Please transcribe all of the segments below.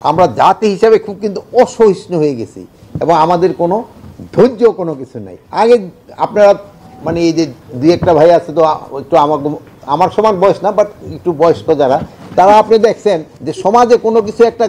আমরা জাতি হিসাবে খুব কিন্তু অসহিষ্ণু হয়ে গেছি এবং আমাদের কোনো ধৈর্য কোনো কিছু নাই। আগে আপনারা মানে এই যে দুই একটা ভাই আছে তো একটু আমার সমান বয়স না, বাট একটু বয়স্ক যারা, তারা আপনি দেখছেন যে সমাজে কোনো কিছু একটা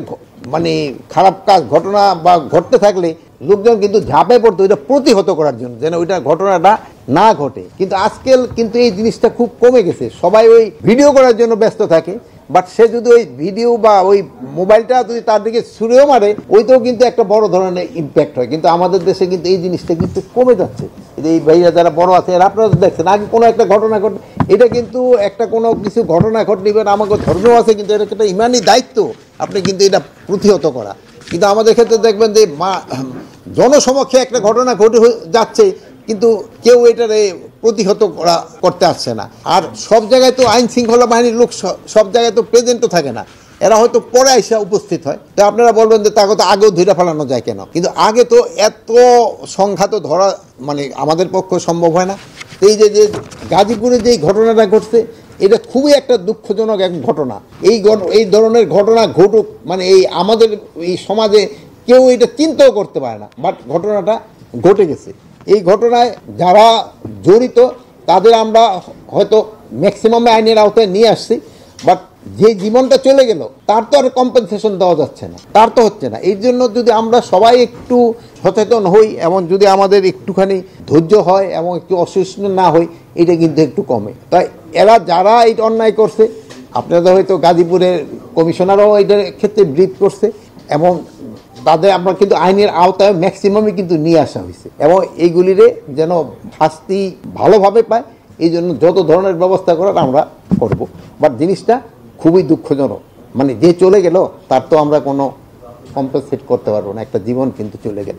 মানে খারাপ কাজ ঘটনা বা ঘটতে থাকলে লোকজন কিন্তু ঝাঁপে পড়তো ওইটা প্রতিহত করার জন্য, যেন ওইটা ঘটনাটা না ঘটে। কিন্তু আজকাল কিন্তু এই জিনিসটা খুব কমে গেছে, সবাই ওই ভিডিও করার জন্য ব্যস্ত থাকে। বাট সে যদি ওই ভিডিও বা ওই মোবাইলটা যদি তার দিকে ছুঁড়েও মারে, ওইটাও কিন্তু একটা বড় ধরনের ইম্প্যাক্ট হয়। কিন্তু আমাদের দেশে কিন্তু এই জিনিসটা কিন্তু কমে যাচ্ছে। এই ভাইয়া যারা বড় আছে আপনারা তো দেখছেন, আগে কোনো একটা ঘটনা ঘটে, এটা কিন্তু একটা কোনো কিছু ঘটনা ঘটলে আমাকে ধর্মেও আছে, কিন্তু এটা একটা ইমানি দায়িত্ব আপনি কিন্তু এটা প্রতিহত করা। কিন্তু আমাদের ক্ষেত্রে দেখবেন যে জনসমক্ষে একটা ঘটনা ঘটে যাচ্ছে, কিন্তু কেউ এটার প্রতিহত করতে আসছে না। আর সব জায়গায় তো আইন শৃঙ্খলা বাহিনীর লোক সব জায়গায় তো প্রেজেন্টও থাকে না, এরা হয়তো পরে এসে উপস্থিত হয়। তো আপনারা বলবেন যে তাকে তো আগেও ধরে ফেলানো যায় কেন, কিন্তু আগে তো এত সংখ্যা তো ধরা মানে আমাদের পক্ষে সম্ভব হয় না। এই যে গাজীপুরে যে ঘটনাটা ঘটছে, এটা খুবই একটা দুঃখজনক এক ঘটনা। এই ধরনের ঘটনা ঘটুক মানে এই আমাদের এই সমাজে কেউ এটা চিন্তাও করতে পারে না, বাট ঘটনাটা ঘটে গেছে। এই ঘটনায় যারা জড়িত তাদের আমরা হয়তো ম্যাক্সিমামে আইনের আওতায় নিয়ে আসছি, বাট যে জীবনটা চলে গেল তার তো আর কম্পেনসেশন দেওয়া যাচ্ছে না, তার তো হচ্ছে না। এই জন্য যদি আমরা সবাই একটু সচেতন হই এবং যদি আমাদের একটুখানি ধৈর্য হয় এবং একটু অসহিষ্ণু না হই, এটা কিন্তু একটু কমে। তাই এরা যারা এই অন্যায় করছে, আপনাদের হয়তো গাজীপুরের কমিশনারও এটার ক্ষেত্রে ব্রিফ করছে এবং তাদের আমরা কিন্তু আইনের আওতায় ম্যাক্সিমামই কিন্তু নিয়ে আসা হয়েছে এবং এইগুলিরে যেন শাস্তি ভালোভাবে পায়, এই জন্য যত ধরনের ব্যবস্থা করার আমরা করব। বাট জিনিসটা খুবই দুঃখজনক, মানে যে চলে গেল তার তো আমরা কোনো কম্পেনসেট করতে পারবো না, একটা জীবন কিন্তু চলে গেল।